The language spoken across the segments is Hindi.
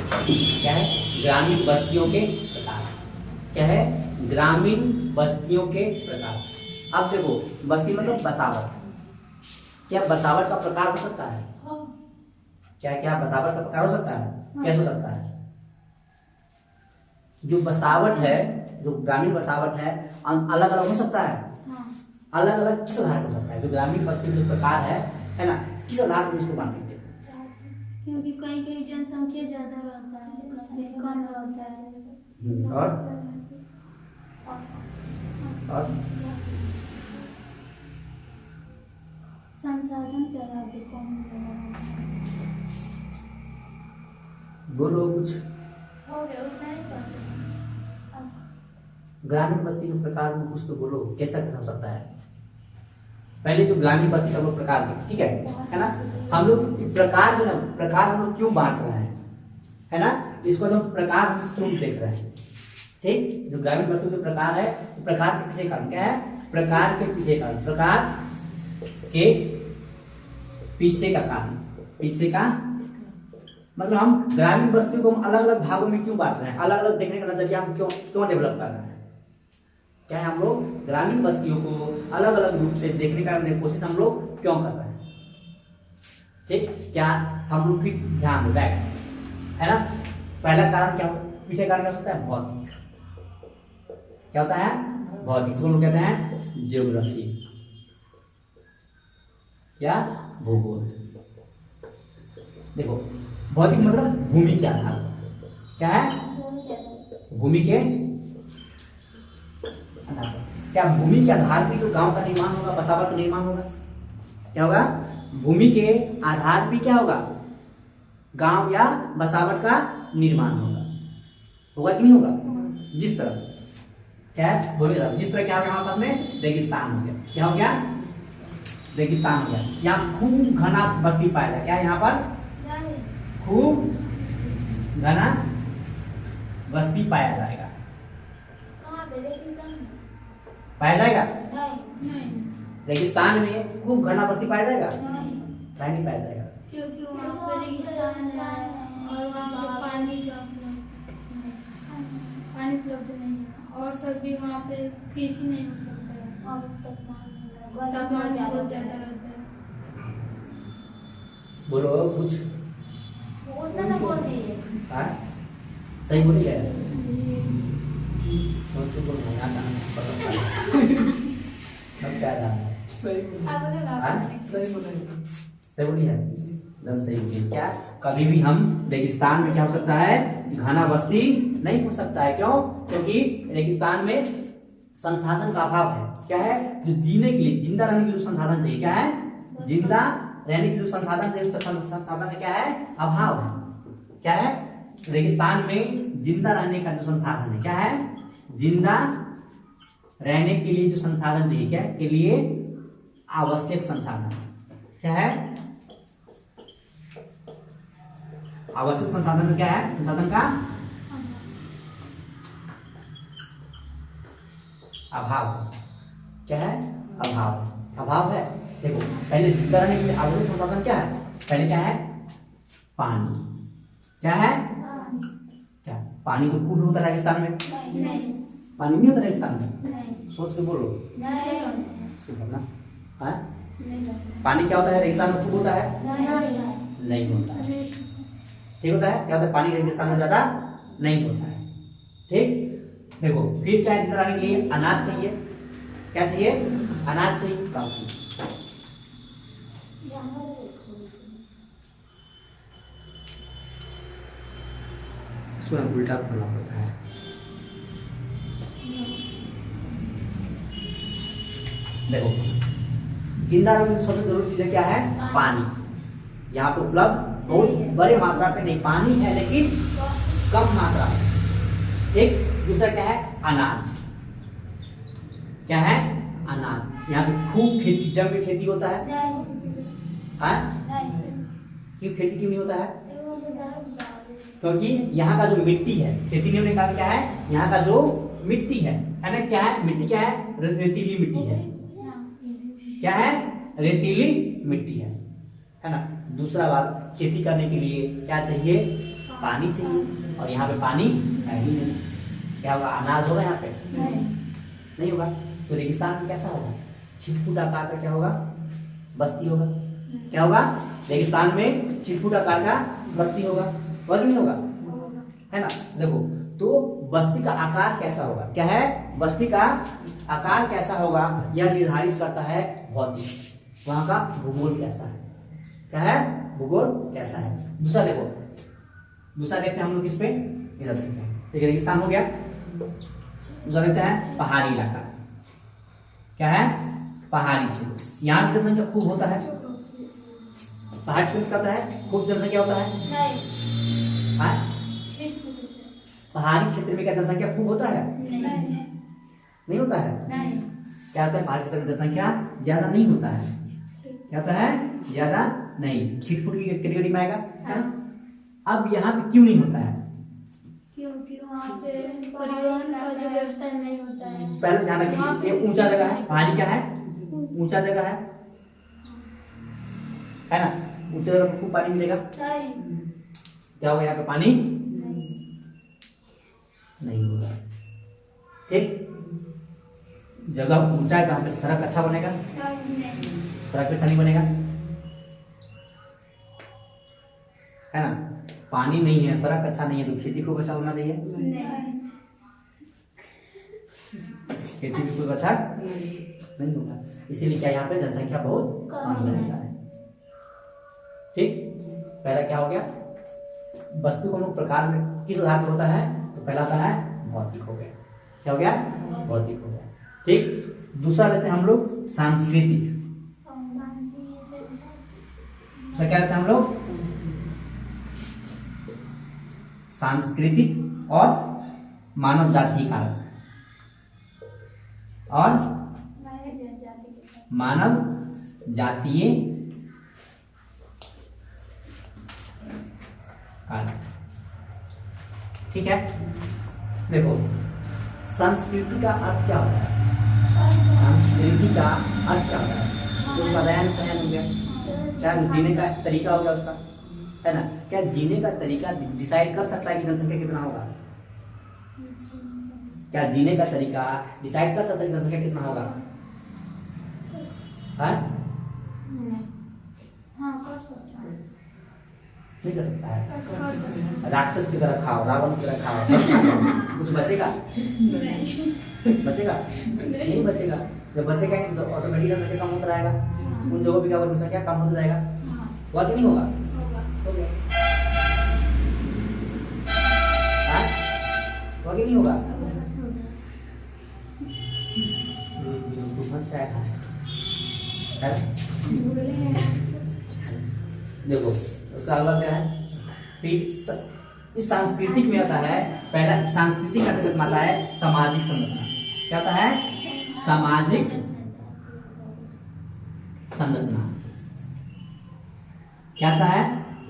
क्या है? ग्रामीण बस्तियों के प्रकार। क्या है? ग्रामीण बस्तियों के प्रकार। अब देखो, बस्ती मतलब बसावट। क्या बसावट का प्रकार हो सकता है? क्या क्या बसावट का प्रकार हो सकता है? कैसे हो सकता है? जो बसावट है, जो ग्रामीण बसावट है, अलग अलग हो सकता है। अलग अलग किस आधार पर हो सकता है? जो ग्रामीण बस्ती जो प्रकार है ना, किस आधार पर इसको बांटेंगे? क्योंकि कहीं कहीं जनसंख्या ज्यादा रहता है, कहीं कम रहता है। और संसाधन का अभाव कम रहता है। बोलो कुछ। हो गया उतना ही कर। ग्रामीण बस्ती के प्रकार में कुछ तो बोलो, कैसा कैसा हो सकता है? पहले जो ग्रामीण बस्ती का लोग प्रकार देखें, ठीक है ना? हम लोग प्रकार जो ना, प्रकार हम लोग क्यों बांट रहे हैं, है ना? इसको जो प्रकार स्वरूप देख रहे हैं, ठीक? जो ग्रामीण बस्ती जो प्रकार है, प्रकार के पीछे कारण क्या है? प्रकार के पीछे कारण, प्रकार के पीछे का कारण, पीछे का मतलब हम ग्रामीण बस्ती को हम अलग अलग भागों में क्यों बांट रहे हैं? अलग अलग देखने का नजरिया हम क्यों डेवलप कर रहे हैं? क्या है? हम लोग ग्रामीण बस्तियों को अलग अलग रूप से देखने का कोशिश हम लोग क्यों कर रहे हैं? ठीक, क्या हम लोग भी ध्यान दो, है ना? पहला कारण क्या होता है? पीछे कारण क्या होता है? भौतिक। क्या होता है? भौतिक। इसको लोग कहते हैं ज्योग्राफी या भूगोल। देखो, भौतिक मतलब भूमि के आधार। क्या है? भूमि के आधार। क्या भूमि के आधार पर जो गांव का निर्माण होगा, बसावट का निर्माण होगा? क्या होगा? भूमि के आधार भी क्या होगा? गांव या बसावट का निर्माण होगा। होगा कि नहीं होगा? जिस तरह क्या है भूमि, जिस तरह क्या हो गया हमारे पास में? रेगिस्तान हो गया। क्या हो गया? रेगिस्तान हो गया। यहाँ खूब घना बस्ती पाया जाए। क्या है यहाँ पर? खूब घना बस्ती पाया जाएगा। पाया जाएगा? रेगिस्तान में खूब घना बस्ती पाया जाएगा? नहीं पाया जाएगा, क्योंकि वहाँ पर रेगिस्तान है और वहाँ पे पानी उपलब्ध नहीं है और सभी वहाँ पे कृषि नहीं हो सकता है और तापमान बहुत ज्यादा रहता है। बोलो कुछ। उतना ना बोल दीजिए। सही बोली है? सोच के बोल रहा था बस क्या था? सही बोली है, एकदम सही बोली। क्या कभी भी हम रेगिस्तान में क्या हो सकता है? घना बस्ती नहीं हो सकता है। क्यों? क्योंकि रेगिस्तान में संसाधन का अभाव है। क्या है? जो जीने के लिए, जिंदा रहने के लिए संसाधन चाहिए। क्या है? जिंदा रहने के लिए संसाधन चाहिए, संसाधन का क्या है? अभाव है। क्या है? रेगिस्तान में जिंदा रहने का जो संसाधन है, क्या है? जिंदा रहने के लिए जो संसाधन चाहिए, क्या के लिए आवश्यक संसाधन, क्या है? आवश्यक संसाधन क्या है? संसाधन का अभाव। क्या है? अभाव। अभाव है। देखो, पहले जिंदा रहने के लिए आवश्यक संसाधन क्या है? पहले क्या है? पानी। क्या है? क्या पानी तो खूब होता है रेगिस्तान में? नहीं। पानी नहीं होता रेगिस्तान में? नहीं। सोच के बोलो। नहीं। पानी क्या होता है रेगिस्तान में? खूब होता है? नहीं होता है। ठीक होता है? क्या होता है? पानी रेगिस्तान में ज्यादा नहीं होता है। ठीक, देखो फिर क्या है? जिंदा रहने के लिए अनाज चाहिए। क्या चाहिए? अनाज चाहिए। काफी उल्टा करना पड़ता है। देखो, जिंदा रहने की सबसे जरूरी चीज क्या है? पानी। यहाँ पे उपलब्ध बहुत बड़े मात्रा पे नहीं, पानी है लेकिन कम मात्रा में। ठीक, दूसरा क्या है? अनाज। क्या है? अनाज। यहाँ पे खूब खेती, जम के खेती होता है? क्यों खेती क्यों नहीं होता है? क्योंकि यहाँ का जो मिट्टी है, खेती नहीं होने का क्या है? यहाँ का जो मिट्टी है ना, क्या है? मिट्टी क्या है? रेतीली मिट्टी है। क्या है? रेतीली मिट्टी है ना? दूसरा बात, खेती करने के लिए क्या चाहिए? पानी चाहिए और यहाँ पे पानी है ही नहीं, क्या होगा? अनाज होगा यहाँ पे? नहीं होगा। तो रेगिस्तान में कैसा होगा? छिटपुट आकार का क्या होगा? बस्ती होगा। क्या होगा? रेगिस्तान में छिटपुट आकार का बस्ती होगा कि नहीं होगा? है ना। देखो तो बस्ती का आकार कैसा होगा? क्या है? बस्ती का आकार कैसा होगा यह निर्धारित करता है भौतिक, वहां का भूगोल कैसा है। क्या है? भूगोल कैसा है। दूसरा देखो, दूसरा देखते हैं हम लोग किस पे, इधर देखते हैं। एक रेगिस्तान हो गया, दूसरा देखते हैं पहाड़ी इलाका। क्या है? पहाड़ी क्षेत्र। यहाँ की जनसंख्या खूब होता है, पहाड़ी क्षेत्र करता है खूब जनसंख्या होता है। पहाड़ी क्षेत्र में क्या जनसंख्या खूब होता है? नहीं होता है। क्या होता है? पहाड़ी क्षेत्र में जनसंख्या ज्यादा नहीं होता है। क्या होता है? ज्यादा नहीं। छिटपुट की कैटेगरी में आएगा, है ना। अब यहाँ पे क्यों नहीं होता है? क्योंकि वहाँ पे परिवहन का जो व्यवस्था नहीं होता है। पहले ध्यान रखिए, ये ऊंचा जगह है। पहाड़ी क्या है? ऊंचा जगह है ना। ऊंचा जगह में खूब पानी मिलेगा। क्या होगा? यहाँ पे पानी नहीं होगा। ठीक, जगह ऊंचा है, कहाँ पे सड़क अच्छा बनेगा? सड़क अच्छा नहीं बनेगा, है ना। पानी नहीं है, सड़क अच्छा नहीं है, तो खेती खूब अच्छा होना चाहिए। खेती भी खूब अच्छा नहीं होगा, इसीलिए क्या यहाँ पे जनसंख्या बहुत कम रहता है। ठीक, पहला क्या हो गया? वस्तु को हम लोग प्रकार में किस आधार पर होता है? तो पहला आता है भौतिक हो गया। क्या हो गया? भौतिक हो गया। ठीक, दूसरा लेते हैं हम लोग सांस्कृतिक। क्या लेते हैं हम लोग? सांस्कृतिक और मानव जाति कारक और मानव जातीय कारक। ठीक है, देखो संस्कृति का अर्थ क्या होता है? संस्कृति का अर्थ क्या होता है? तो उसका रहन सहन हो गया, क्या जीने का तरीका हो गया उसका, है ना। क्या जीने का तरीका डिसाइड कर सकता है कि जनसंख्या कितना होगा? क्या जीने का तरीका डिसाइड कर सकता है कि जनसंख्या कितना होगा? नहीं कर सकता है। राक्षस की तरह खाओ, रावण की तरह खाओ, कुछ बचेगा? बचेगा नहीं बचेगा। जब बचेगा तो ऑटोमेटिक जनसंख्या कम होता रहेगा, उन जगहों पे क्या होगा? जनसंख्या कम होता जाएगा। हुआ कि नहीं होगा? हो गया। हुआ कि नहीं होगा? देखो उसका अगला क्या है? फिर इस सांस्कृतिक में आता है, पहला सांस्कृतिक का तर्क आता है सामाजिक संरचना। क्या आता है? सामाजिक संरचना। क्या आता है?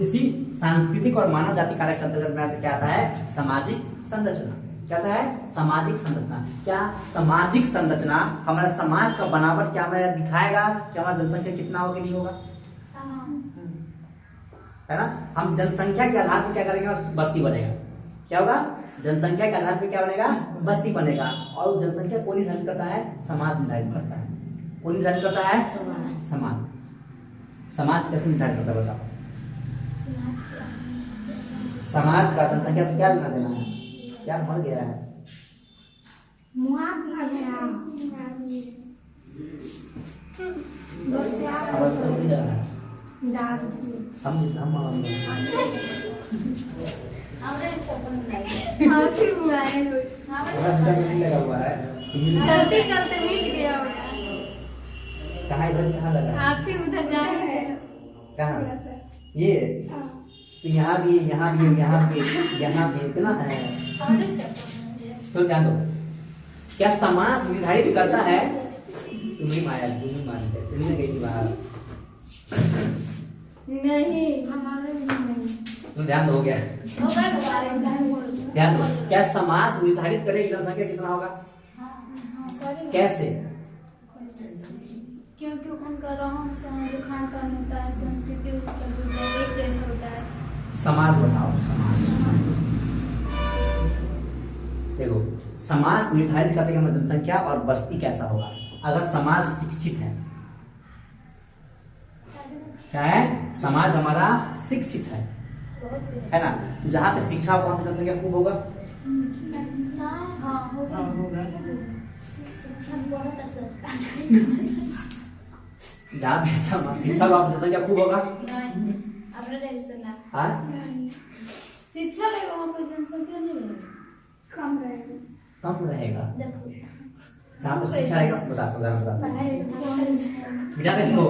इसी सांस्कृतिक और मानव जाति कारक अंतर्गत में क्या आता है? सामाजिक संरचना। क्या आता है? सामाजिक संरचना। क्या सामाजिक संरचना हमारा समाज का बनावट क्या हमें दिखाएगा कि हमारा जनसंख्या कितना होगा कि नहीं होगा, है ना। हम जनसंख्या के आधार पर क्या करेंगे? बस्ती बनेगा। क्या होगा? जनसंख्या के आधार पर क्या बनेगा? बस्ती बनेगा। और जनसंख्या कौन निर्धारित करता है? समाज निर्धारित करता है। कौन निर्धारित करता है? समाज। समाज कैसे निर्धारित करता है बताओ? समाज का जनसंख्या से क्या लेना देना है? क्या मर गया है? चलते चलते मिट गया। कहाँ इधर कहाँ लगा? आप ही उधर जा रहे हैं। कहाँ? ये तो यहाँ भी, यहाँ भी, यहाँ भी, यहाँ भी इतना है। तो ध्यान दो, क्या समाज निर्धारित करता है? तुम्हें माया, तुम्हें मान है, तुम्हें गई थी बाहर। नहीं, हमारे नहीं। तो ध्यान दो, हो गया। ध्यान दो, क्या समाज निर्धारित करेगी जनसंख्या कितना होगा? कैसे? क्योंकि उनका रहन सहन, खान पान होता है, संस्कृति उसका एक जैसा होता है। समाज बताओ, समाज। देखो समाज निर्धारित करने का मतलब जनसंख्या और बस्ती कैसा होगा। अगर समाज शिक्षित है, क्या है, समाज हमारा शिक्षित है ना, तो जहाँ पे शिक्षा होगा वहाँ पे जनसंख्या खूब होगा। हाँ होगा। जहाँ पे शिक्षा होगा वहाँ पे जनसंख्या खूब होगा। हाँ? शिक्षा रहेगा वहाँ पर जनसंख्या नहीं रहेगी, कम रहेगा। कम रहेगा। देखो जहाँ पे शिक्षा रहेगा बता पढ़ाई बिना इसको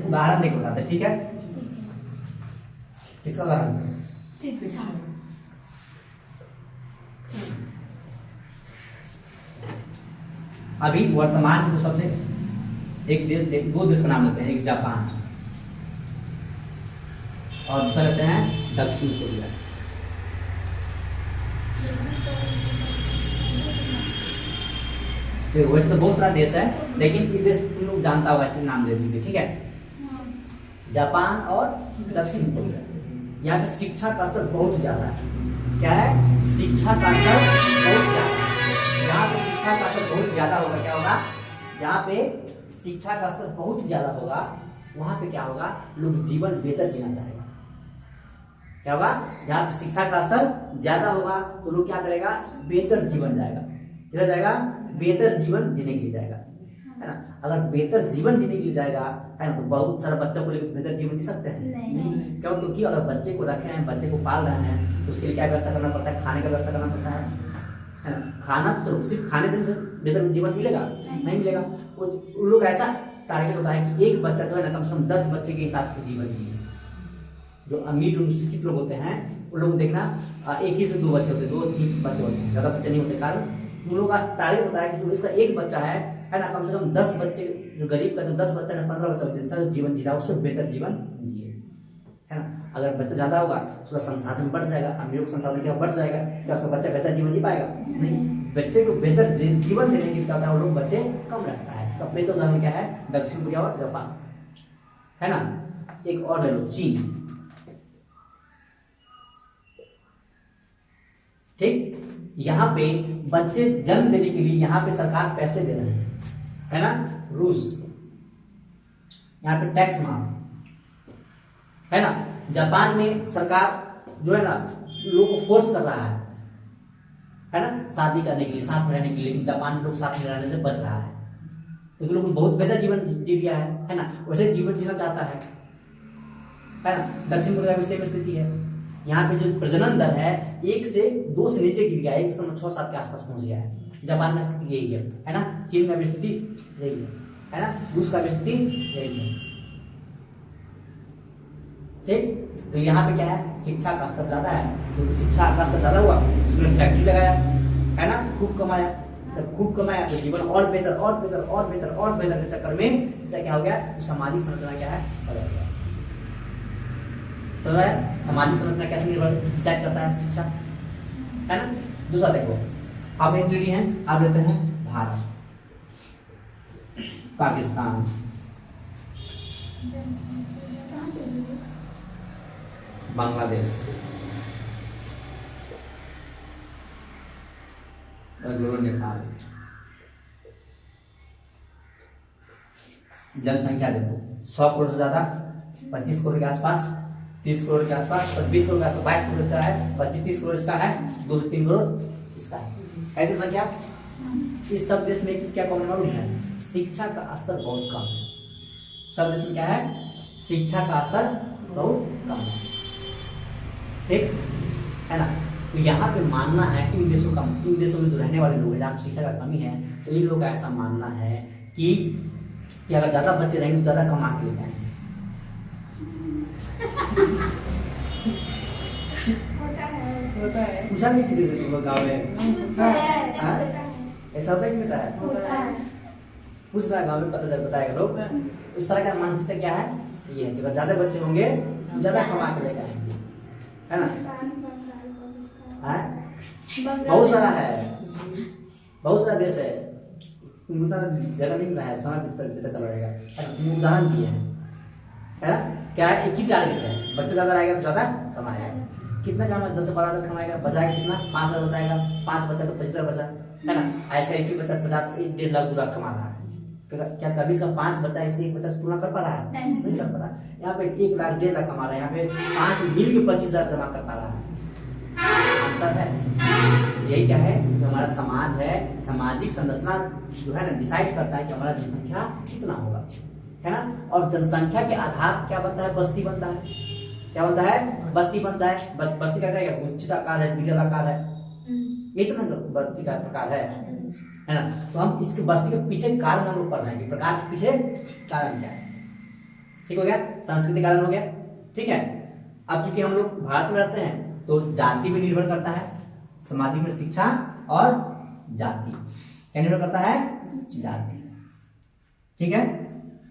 उदाहरण देखो बताते, ठीक है। किसका उदाहरण? शिक्षा। अभी वर्तमान में सबसे एक देश, दो देश का नाम लेते हैं, एक जापान और दूसरा लेते हैं दक्षिण कोरिया। तो वैसे तो बहुत सारा देश है, लेकिन एक देश तुम लोग जानता होगा, इसलिए नाम ले दीजिए, ठीक है। जापान और दक्षिण कोरिया, यहाँ पे शिक्षा का स्तर बहुत ज्यादा है। क्या है? शिक्षा का स्तर बहुत ज्यादा है। यहाँ पे शिक्षा का स्तर बहुत ज्यादा होगा, क्या होगा? जहाँ पे शिक्षा का स्तर बहुत ज्यादा होगा वहां पे क्या होगा, लोग जीवन बेहतर जीना चाहेगा। क्या होगा? जहाँ पे शिक्षा का स्तर ज्यादा होगा तो लोग क्या करेगा, बेहतर जीवन जाएगा। किधर जाएगा? बेहतर जीवन जीने के लिए जाएगा, है ना। अगर बेहतर जीवन जीने के लिए जाएगा, है ना, तो बहुत सारा बच्चों को लेकर बेहतर जीवन जी सकते हैं? नहीं। क्यों? क्योंकि अगर बच्चे को रखे हैं, बच्चे को पाल रहे हैं, तो उसके लिए क्या व्यवस्था करना पड़ता है, खाने का व्यवस्था करना पड़ता है ना। खाना तो चलो, सिर्फ खाने देने से बेहतर जीवन मिलेगा? नहीं मिलेगा। उन लोग ऐसा टारगेट होता है कि एक बच्चा जो है ना, कम से कम 10 बच्चे के हिसाब से जीवन जिए। जो अमीर लोग, शिक्षित लोग होते हैं, उन लोग देखना 1 ही से 2 बच्चे होते हैं, 2-3 बच्चे होते हैं, ज्यादा बच्चे नहीं होते। कारण उन लोगों का टारगेट होता है कि जो इसका एक बच्चा है ना, कम से कम 10 बच्चे, जो गरीब का जो 10 बच्चा है, 15 बच्चा जिसका जीवन जी रहा है, उससे बेहतर जीवन जिए, है ना। अगर बच्चा ज्यादा होगा उसका संसाधन बढ़ जाएगा, अमीरों का संसाधन क्या बढ़ जाएगा, क्या उसका बच्चा बेहतर जीवन जी पाएगा? नहीं। बच्चे को बेहतर जीवन देने के लिए क्या होता है, वो लोग बच्चे कम रखता है। इसका बेहतर उदाहरण क्या है? दक्षिण कोरिया और जापान, है ना। एक और ले लो, चीन। ठीक, यहाँ पे बच्चे जन्म देने के लिए यहाँ पे सरकार पैसे दे रहे हैं, है ना। रूस, यहाँ पे टैक्स माफ, है ना। जापान में सरकार जो है ना, लोगों को फोर्स कर रहा है ना, शादी करने के लिए, साथ में रहने के लिए। लेकिन जापान में लोग साथ में रहने से बच रहा है, क्योंकि लोग बहुत बेहतर जीवन जी लिया है ना, वैसे जीवन जीना चाहता है ना। दक्षिण कोरिया में सेम स्थिति है। यहाँ पे जो प्रजनन दर है 1 से 2 से नीचे गिर गया है, 1.6-7 के आसपास पहुंच गया है। जापान में स्थिति यही है ना। चीन में भी स्थिति यही है ना। रूस का भी स्थिति यही है। ठीक, तो यहाँ पे क्या है, शिक्षा का स्तर ज्यादा है, तो शिक्षा का स्तर ज्यादा हुआ, उसने फैक्ट्री लगाया, है ना, खूब कमाया। जब खूब कमाया तो जीवन और बेहतर और बेहतर और बेहतर और बेहतर के चक्कर में इसका क्या हो गया, तो सामाजिक संरचना क्या है, बदल गया। समझ आया? सामाजिक संरचना कैसे निर्भर डिसाइड करता है, शिक्षा, है ना। दूसरा देखो, आप एक ले लिए हैं, आप लेते हैं भारत, पाकिस्तान, बांग्लादेश, नेपाल। जनसंख्या देखो, 100 करोड़ से ज्यादा, 25 करोड़ के आसपास, 30 करोड़ के आसपास, 20 करोड़ का, तो 22 करोड़ इसका है, 25-30 करोड़ इसका है, 2 से 3 करोड़ इसका है। जनसंख्या। इस सब देश में एक चीज क्या कॉमन मालूम है, शिक्षा का स्तर बहुत कम है। सब देश में क्या है, शिक्षा का स्तर बहुत कम है। ठीक है ना। तो यहाँ पे मानना है इन देशों में जो रहने वाले लोग हैं, जहाँ शिक्षा का कमी है, तो इन लोगों का ऐसा मानना है कि अगर ज्यादा बच्चे रहेंगे तो ज्यादा कमा के ले जाएंगे। पूछा नहीं किसी से, तुम लोग गाँव में ऐसा होता है कि होता है? पूछ रहा है गाँव में, पता चल बताएगा लोग। उस तरह का मानसिकता क्या है, ये है कि अगर ज्यादा बच्चे होंगे तो ज्यादा कमा के ले जाएंगे, है ना। बहुत सारा है, बहुत सारा देश है, उतना जगह नहीं मिला है, समय पता चला जाएगा। अच्छा, उदाहरण दिए हैं, है ना? क्या है, एक ही टारगेट है, बच्चा ज्यादा रहेगा तो ज्यादा कमाएगा। कितना कमाएगा? 10 से 12,000 कमाएगा। बचाएगा कितना? 5,000 बचाएगा। 5 बचा तो 25,000 बचा, है ना? ऐसा एक ही बच्चा 50 1.5 लाख पूरा कमा रहा है। क्या तभी इसका 5 बच्चा इसलिए 50 पूरा कर पा रहा है? नहीं कर पा रहा। यहाँ पे 1 लाख 1.5 लाख कमा रहा है, यहाँ पे 5 मिल के 25,000 जमा कर पा रहा है। अंतर है। यही क्या है, जो हमारा समाज है, सामाजिक संरचना जो है ना डिसाइड करता है कि हमारा जनसंख्या कितना होगा, है ना? और जनसंख्या के आधार क्या बनता है? बस्ती बनता है। क्या बनता है? बस्ती बनता है। बस्ती का क्या है? गुच्छित आकार है, बिरल आकार है, ये सब ना बस्ती का प्रकार है ना? तो हम इसके बस्ती के पीछे कारण हम लोग पढ़ रहे हैं कि प्रकार के पीछे कारण क्या है। ठीक हो गया, सांस्कृतिक कारण हो गया। ठीक है, अब चूंकि हम लोग भारत में रहते हैं तो जाति भी निर्भर करता है, सामाजिक में शिक्षा और जाति क्या निर्भर करता है? जाति। ठीक है,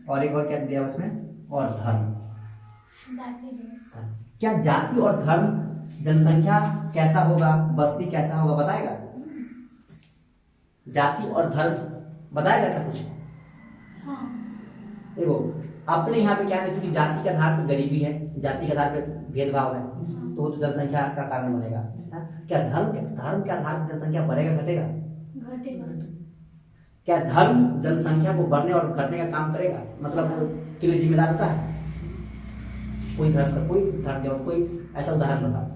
और एक और क्या दिया उसमें? और धर्म। क्या जाति और धर्म जनसंख्या कैसा होगा, बस्ती कैसा होगा बताएगा? जाति और धर्म बताएगा ऐसा कुछ? हाँ। देखो अपने यहाँ पे क्या है, चूंकि जाति के आधार पर गरीबी है, जाति के आधार पर भेदभाव है, तो वो तो जनसंख्या का कारण बनेगा। क्या धर्म के आधार पर जनसंख्या बढ़ेगा घटेगा? घटेगा। क्या धर्म जनसंख्या को बढ़ने और घटने का काम करेगा, मतलब के लिए जिम्मेदार होता है? कोई धर्म कोई ऐसा उदाहरण बताओ।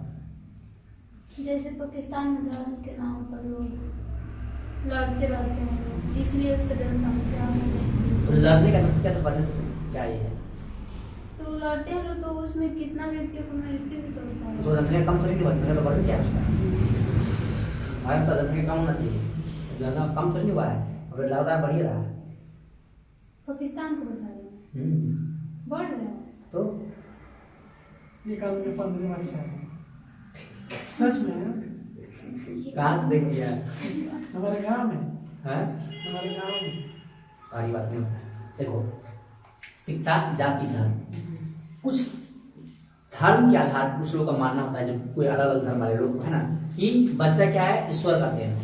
जैसे पाकिस्तान में धर्म के नाम पर लोग लड़ते रहते हैं, इसलिए उसका जनसंख्या लड़ने का जनसंख्या तो बढ़ने से क्या ये है? तो लड़ते हैं लोग, तो उसमें कितना व्यक्तियों को मृत्यु भी तो होता है। तो जनसंख्या कम थोड़ी नहीं बढ़ती, तो बढ़ क्या है उसका? हमारे तो जनसंख्या कम होना चाहिए, जनसंख्या कम थोड़ी नहीं हुआ है, और लगातार बढ़ ही रहा है। पाकिस्तान को बता रहे हैं बढ़ रहा है, तो ये कानून के 15 अच्छा है, सच में। कहाँ देख लिया? हमारे गांव में हैं? हमारे गांव में सारी बात नहीं। देखो शिक्षा, जाति, धर्म, कुछ धर्म के आधार पर कुछ लोगों का मानना होता है, जो कोई अलग अलग धर्म वाले लोग है ना, कि बच्चा क्या है? ईश्वर का देन है।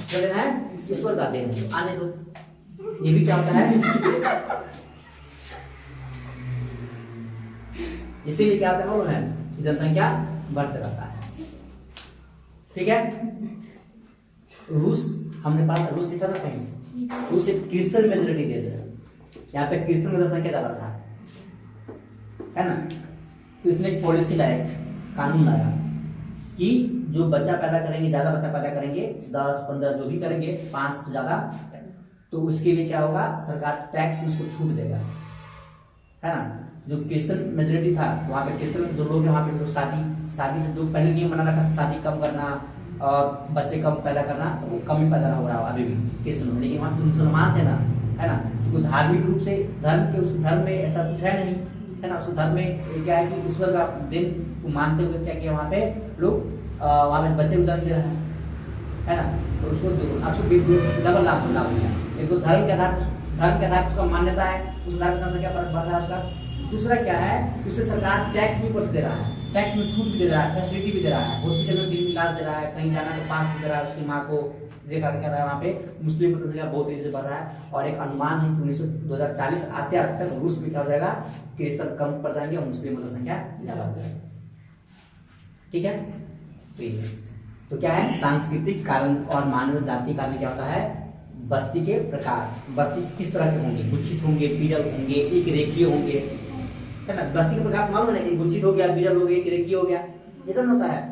क्या देन है? ईश्वर का देन है, आने दो। ये भी क्या होता है? इसीलिए क्या होता है कि जनसंख्या बढ़ते रहता है। ठीक है, रूस हमने पढ़ा, रूस लिखा था कहीं, रूस एक क्रिश्चियन मेजोरिटी देश है, यहाँ पे क्रिश्चियन की जनसंख्या ज्यादा था, है ना? तो इसने एक पॉलिसी लाया, कानून लाया कि जो बच्चा पैदा करेंगे, ज्यादा बच्चा पैदा करेंगे, 10, 15 जो भी करेंगे, 5 से ज्यादा, तो उसके लिए क्या होगा? सरकार टैक्स में उसको छूट देगा, है ना? जो क्रिश्चियन मेजोरिटी था, वहाँ पे क्रिश्चियन जो लोग हैं, वहाँ पे जो शादी से जो पहले नियम बना रखा था, शादी कम करना और बच्चे कम पैदा करना, तो वो कम ही पैदा हो रहा है अभी भी क्रिश्चियन में। लेकिन वहाँ मुसलमान थे ना, है ना, क्योंकि धार्मिक रूप से उस धर्म में ऐसा कुछ है नहीं, है ना? उस धर्म में क्या है कि ईश्वर का दिन को मानते हुए क्या किया, वहाँ पे लोग वहाँ पे बच्चे को जन्म दे रहे हैं, है ना? तो उसको डबल लाभ मिला। एक तो धर्म के आधार पर उसका मान्यता है, उस धर्म की संख्या बढ़ रहा है उसका। दूसरा क्या है, उससे सरकार टैक्स भी कुछ दे रहा है, टैक्स में छूट भी दे रहा है, फैसिलिटी भी दे रहा है, हॉस्पिटल में फ्री इलाज दे रहा है, कहीं जाना तो पास भी दे रहा है उसकी माँ को। ये कार्य कर रहा है, वहाँ पे मुस्लिम की संख्या बहुत तेजी से बढ़ रहा है, और एक अनुमान है कि 2040 आते तक रूस में क्या हो जाएगा, क्रिश्चियन कम पड़ जाएंगे और मुस्लिम की संख्या ज्यादा हो जाएगी। ठीक है, तो क्या है, सांस्कृतिक कारण और मानव जाति कारण क्या होता है? बस्ती के प्रकार, बस्ती किस तरह के होंगे? गुच्छित होंगे, बिरल होंगे, एक रेखीय होंगे, है ना? बस्ती के प्रकार मालूम है ना, कि गुच्छित हो गया, बिरल हो गया, एक रेखीय हो गया, ये सब होता है,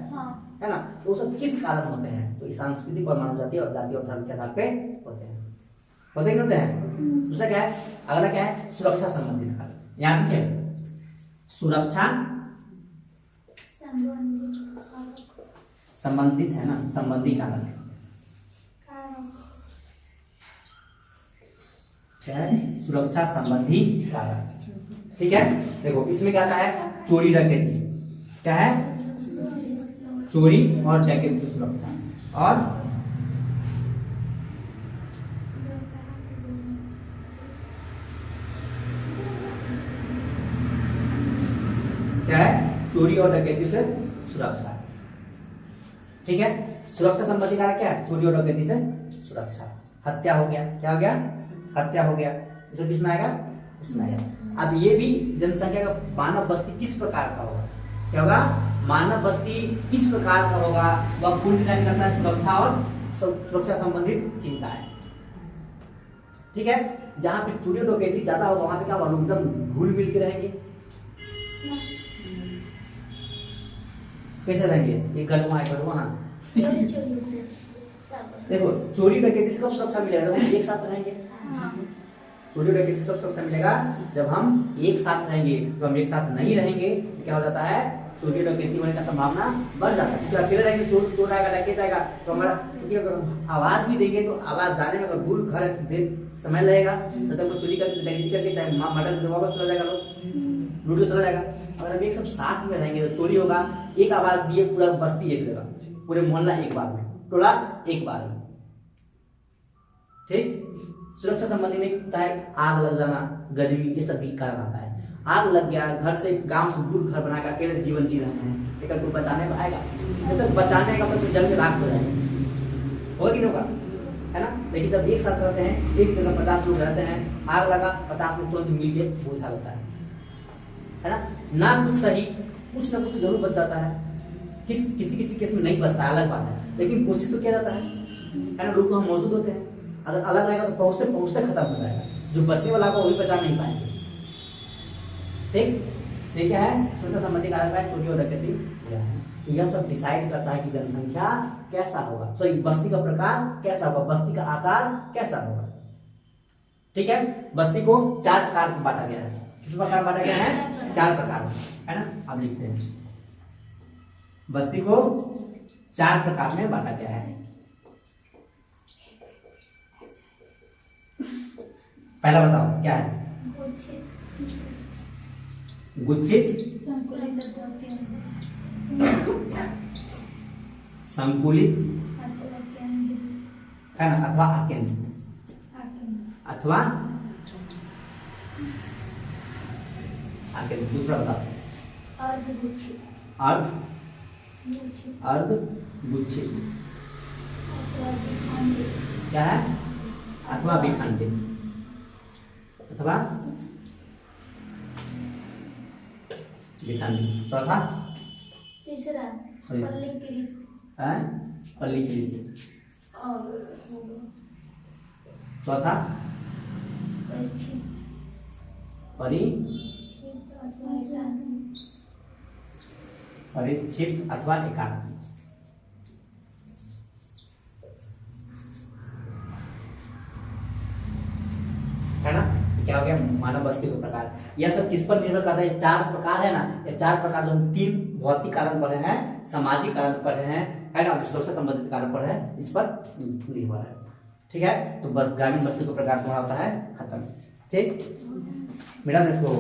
है ना? तो वो सब किस कारण होते हैं? तो सांस्कृतिक और मानव जाति और धर्म के आधार पे होते हैं, होते ही होते हैं। दूसरा क्या है, अगला क्या है? सुरक्षा संबंधित कारण। यहाँ पे क्या है? सुरक्षा संबंधित है ना, संबंधी कारण है। क्या है? सुरक्षा संबंधी कारण। ठीक है, देखो इसमें क्या आता है? चोरी डकैती। क्या है? चोरी और डकैती से सुरक्षा, और क्या है? चोरी और डकैती से सुरक्षा। ठीक है, सुरक्षा संबंधी कारक क्या है? चोरी और डकैती से सुरक्षा। हत्या हो गया, क्या हो गया, हत्या हो गया, इसे किसमें आएगा, इसमें आएगा। अब ये भी जनसंख्या का मानव बस्ती किस प्रकार का होगा, क्या होगा, मानव बस्ती किस प्रकार का होगा, वह पूर्ण डिजाइन करता है सुरक्षा और सुरक्षा संबंधित चिंता है। ठीक है, जहां पे चोरी डकैती ज्यादा होगा वहां पे क्या होगा, एकदम घुल मिल के रहेंगे, कैसे रहेंगे, ये गलवा है गलवा। देखो चोरी डकैती से कब सुरक्षा मिलेगा, जब हम एक साथ रहेंगे। चोरी डकैती से कब सुरक्षा मिलेगा, जब हम एक साथ रहेंगे। तो हम एक साथ नहीं रहेंगे तो क्या हो जाता है, चोरी डकैती होने का संभावना बढ़ जाता है। क्योंकि अकेले रहेंगे, चोर आएगा, डकैत आएगा, तो हमारा चूंकि अगर हम आवाज भी देंगे तो आवाज जाने में अगर दूर घर समय लगेगा, तो तब वो चोरी करके डकैती करके चाहे मर्डर वापस चला जाएगा, लोग लूट के चला जाएगा। अगर हम एक सब साथ में रहेंगे तो चोरी होगा, एक आवाज दिए पूरा बस्ती एक जगह, पूरे मोहल्ला एक बार में, टोला एक बार में। ठीक, सुरक्षा संबंधी में होता है आग लग जाना, गर्मी, ये सब भी कारण आता है। आग लग गया, घर से गांव से दूर घर बना के अकेले जीवन जी रहे हैं, लेकिन कोई बचाने को आएगा, जब तक बचाने का तो जल में राख हो जाएगा, होगा कि नहीं होगा, है ना। लेकिन जब एक साथ रहते हैं, एक जगह 50 लोग रहते हैं, आग लगा 50 लोग तुरंत मिल के बुझा लेता है ना कुछ सही, कुछ ना कुछ तो जरूर बच जाता है। किसी केस में नहीं बचता है, अलग बात है, लेकिन कोशिश तो किया जाता है ना। लोग तो हम मौजूद होते हैं, अगर अलग रहेगा तो पहुंचते पहुंचते खत्म हो जाएगा, जो बचने वाला को वही बचा नहीं पाएंगे। ठीक, ये क्या है, सुरक्षा संबंधी कारक है, चोरी और डकैती है। तो यह सब डिसाइड करता है कि जनसंख्या कैसा होगा, सॉरी बस्ती का प्रकार कैसा होगा, बस्ती का आकार कैसा होगा। ठीक है, बस्ती को 4 प्रकार में बांटा गया है। किस प्रकार बांटा गया है, 4 प्रकार, है ना। अब लिखते हैं, बस्ती को 4 प्रकार में बांटा गया है। पहला बताओ क्या है, गुच्छित, संकुलित, है ना, अथवा आकेंद्रित, अथवा आकेंद्रित। दूसरा बताओ, अर्धगुच्छित, क्या है, अथवा विखंडित, अथवा विखंडित। चौथा, तीसरा पल्लीकृत, पल्लीकृत। चौथा परिक्षिप्त अथवा एकांकित। है ना, क्या हो गया, मानव बस्ती के प्रकार। यह सब किस पर निर्भर करता है, 4 प्रकार है ना, ये 4 प्रकार जो हम 3 भौतिक कारण पढ़े हैं, सामाजिक कारण पढ़े हैं, है ना, सुरक्षा संबंधित कारण पढ़े हैं, इस पर निर्भर है। ठीक है, तो बस ग्रामीण बस्ती का प्रकार तुम्हारा होता है खत्म। ठीक, मिला इसको।